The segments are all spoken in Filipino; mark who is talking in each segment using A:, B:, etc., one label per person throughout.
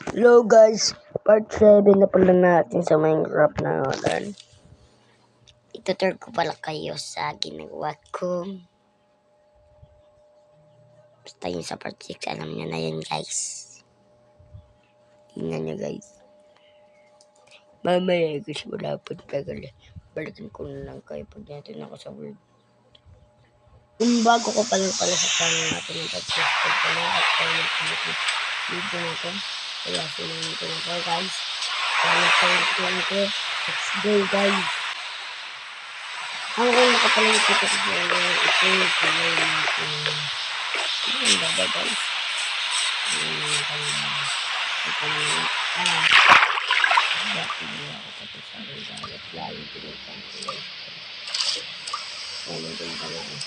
A: Hello guys, part 7 na pala natin sa Minecraft na ngayon. Itutur ko pala kayo sa ginagawa ko. Basta yun sa part 6, alam nyo na yun guys. Tingnan nyo guys. Mamaya guys, wala po tagal. Balikan ko na lang kayo pag natin ako sa world. Kung bago ko pala sa channel natin yung pag-subscribe ko na at kayo yung video natin. Kaya sinunod ko na kayo guys. Let's go guys. Ang una ko pala yung ito yung pala natin. Ang baba guys. Bakit niya ako tapos sa rin galit. Lalo pinagpang ko. Ano din pala eh.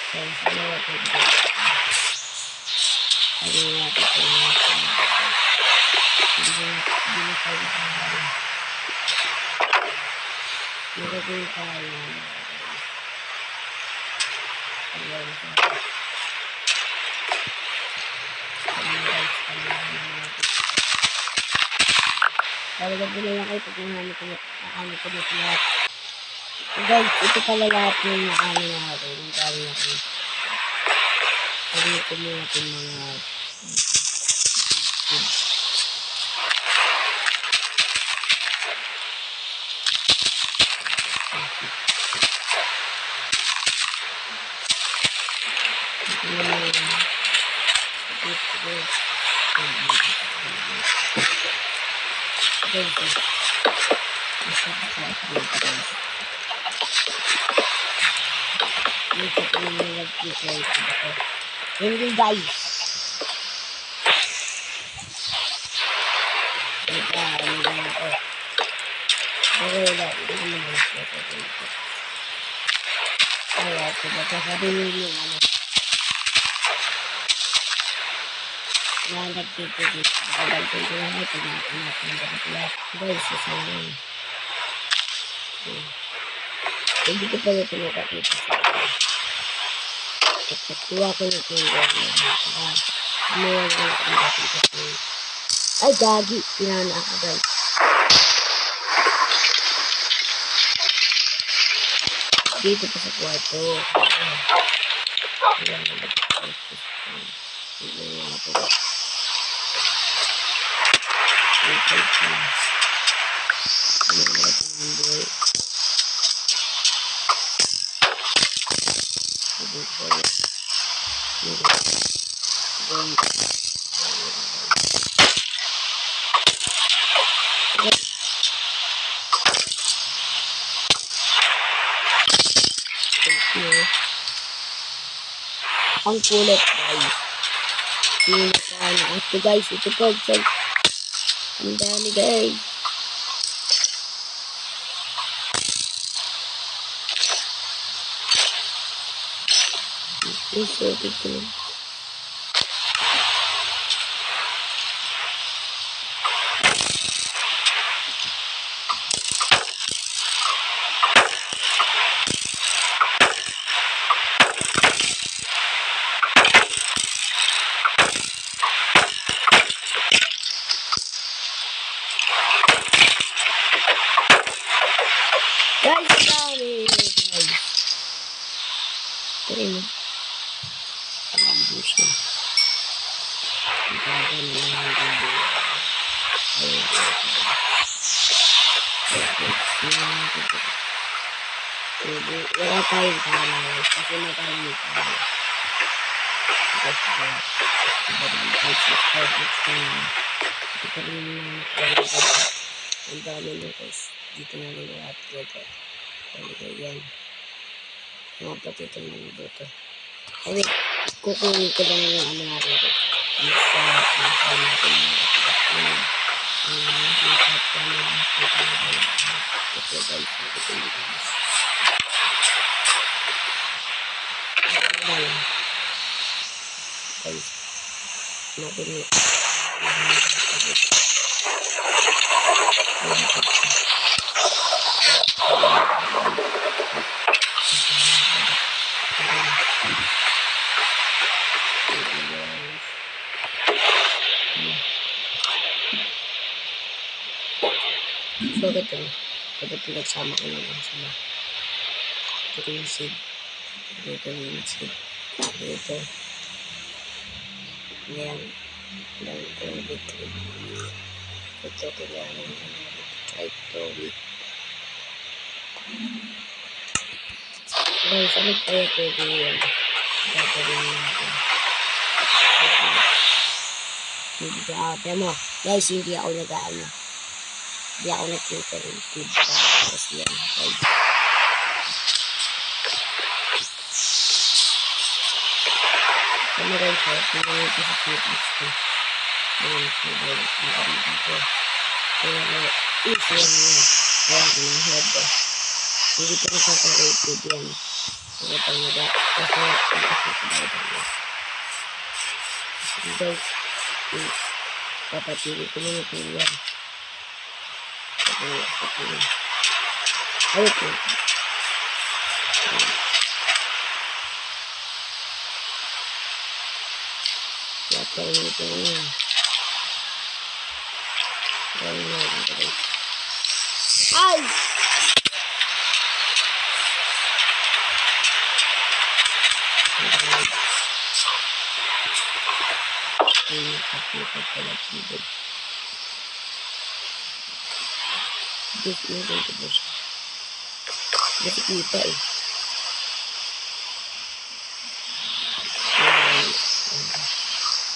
A: Guys, ano natin dito? Ano natin ito natin? Hindi na tayo tayo. Nilagay tayo. Ayan. Talagang ko na lang kayo pag nahanap ko na lahat. Guys, ito pala lahat yung naano natin. Yung gawin natin. Pagin ko muna natin mga hindi guys. Kaya diba sasabihin yung ano na nagtitipid. Nagtitipid ko lang ito natin guys, sasabihin. Hindi ko pala pinakakita sa akin. Tuwa ko na ito yung ay gagi, pinana ako guys. Dito pa sa kwarto. Ayan na ang kulit guys. Ito guys, ito po. Ang dami guys. Ito. Guys, dami guys. Try mo. Wala tayong tama kasi magaling tayo. Ang dami na guys. Dito na rin yung upload. Yan. Mga patito na dito. Ay wait, kukunin ko lang yung ano natin ito. Ang sarap na tayo natin yung Ito. Dapat pinagsama ko na lang sila. Ito yung seed. Ito yung seed. Ito. Ayan. Dahil ito yung victory. Ito kailangan try to wait. Guys, ano kaya pwede yun? Gagawin natin. Hindi ka ate mo. Guys, hindi ako nag-ano. Hindi ako nag-creative. Tapos yan. Guys. Ano guys, hindi ko sa creative ko. Ayan, dito. Kaya easy yan yan. Ayan, yung head ko. Hindi pa nakaka-creative yan. Ano pa guys, papatili ko muna ito yan. Ayun po. Papatili ito yan. Ay! Gusto mo ganito ba siya? Gusto kita eh.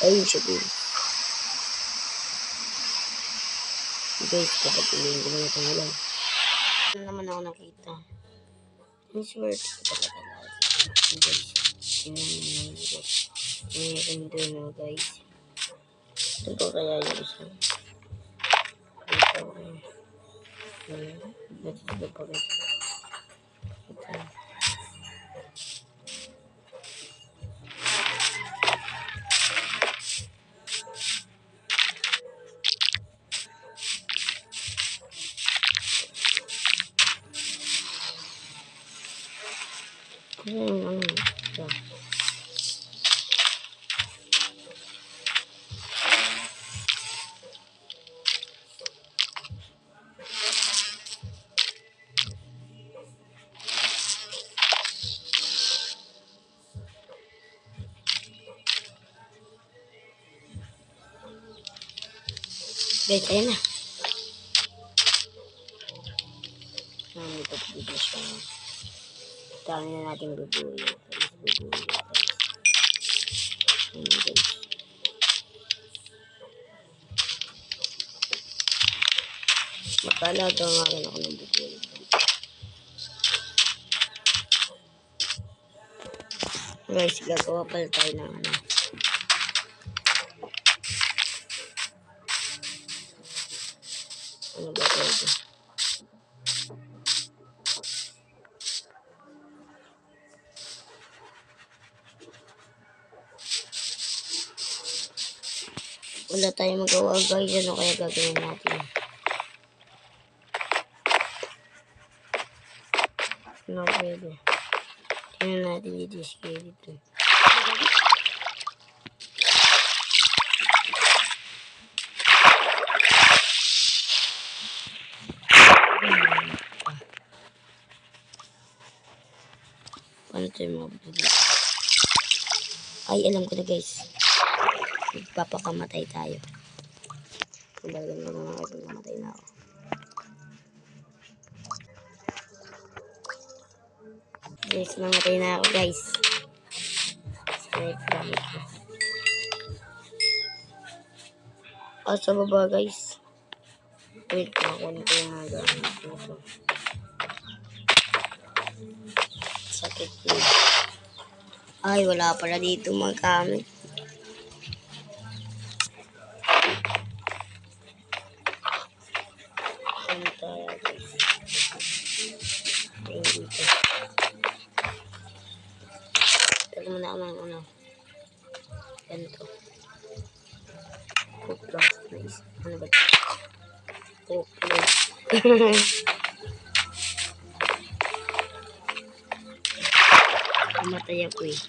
A: Ayun siya din. Guys, kapag ilihin ko na itong ulan. Ano naman ako nakita? Ang swerte ko talaga lahat. Guys, sinanay ko. Mayroon doon o guys. Ito ko kaya yung isa. Ito ko. Ito pa rin. Ito. Ano? Ito. Guys, ayan na. Dito po dito siya. Dami na natin bubuyo. Ayan guys. Makala daw nga rin ako ng bubuyo. Guys, gagawa pala tayo ng ano. Ano ba pwede? Wala tayong magawa guys. Ano kaya gagawin natin? Ano pwede? Tingnan natin dito yung skeleton. Paano tayo mga dito? Ay, alam ko na guys. Magpapakamatay tayo. Kumbaga na lang ako, namatay na ako. Guys, namatay na ako guys. Straight gamit ko. Sa baba guys. Wait, makunin ko yung mga gamit ko. Sakit yun. Ay, wala pala dito mga gamit. Ano tayo guys? Ayun dito. Tala mo na ako ng ano. Ganito. Cook plus please. Ano ba ito? Cook please. Pumatay ako eh.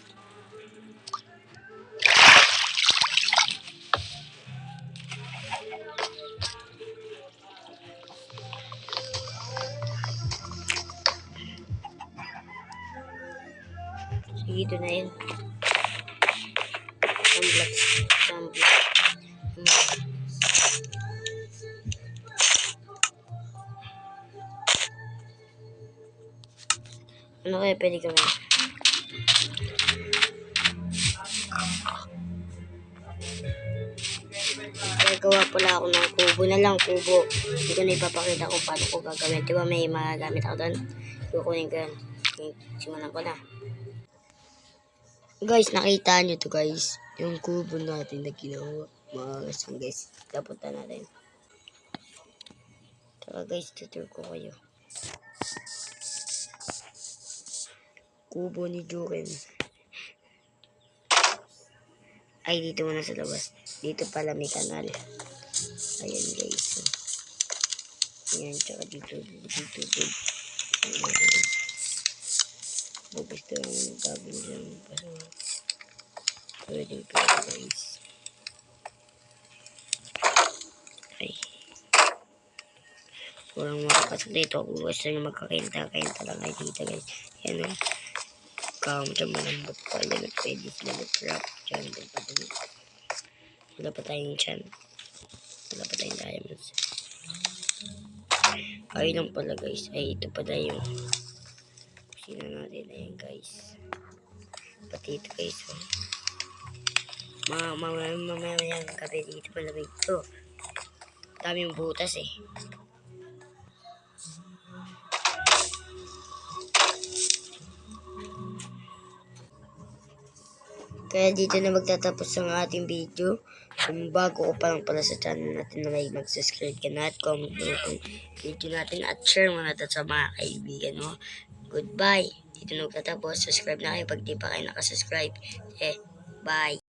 A: Sige, ito na yun. Sunblock. Ano kaya pwede gawin? Gagawa pala ako ng kubo na lang, kubo. Hindi ko na ipapakita kung paano ko gagawin. Diba may magagamit ako doon? Kukunin ko yan. Simulan ko na. Guys, nakita nyo to guys. Yung kubo natin na ginawa. Mga kasang guys. Dapunta natin. Saka guys, tutur ko kayo. Kubo ni Juren. Ay, dito muna sa labas. Dito pala may kanal. Ayan guys. Ayan, tsaka dito. Gusto yung gagawin dyan. Pwede guys. Ay. Walang makapasok dito. Kung gusto nyo magkakainta lang kayo dito guys. Yan o. Dyan malambot pa. Yan o. Pwede sila mag-trap. Dyan. Wala pa tayong chan. Wala pa tayong diamonds. Ay lang pala guys. Ay ito pala yung kusina natin. Ayan guys. Pati ito guys. Mamaya yung gabi dito pala ito. Daming butas eh. Kaya dito na magtatapos ang ating video. Kung bago ko pa lang pala sa channel natin na mag-subscribe ka na at comment mo itong video natin at share mo na ito sa mga kaibigan mo. Goodbye. Dito na magtatapos. Subscribe na kayo pag di pa kayo nakasubscribe. Bye.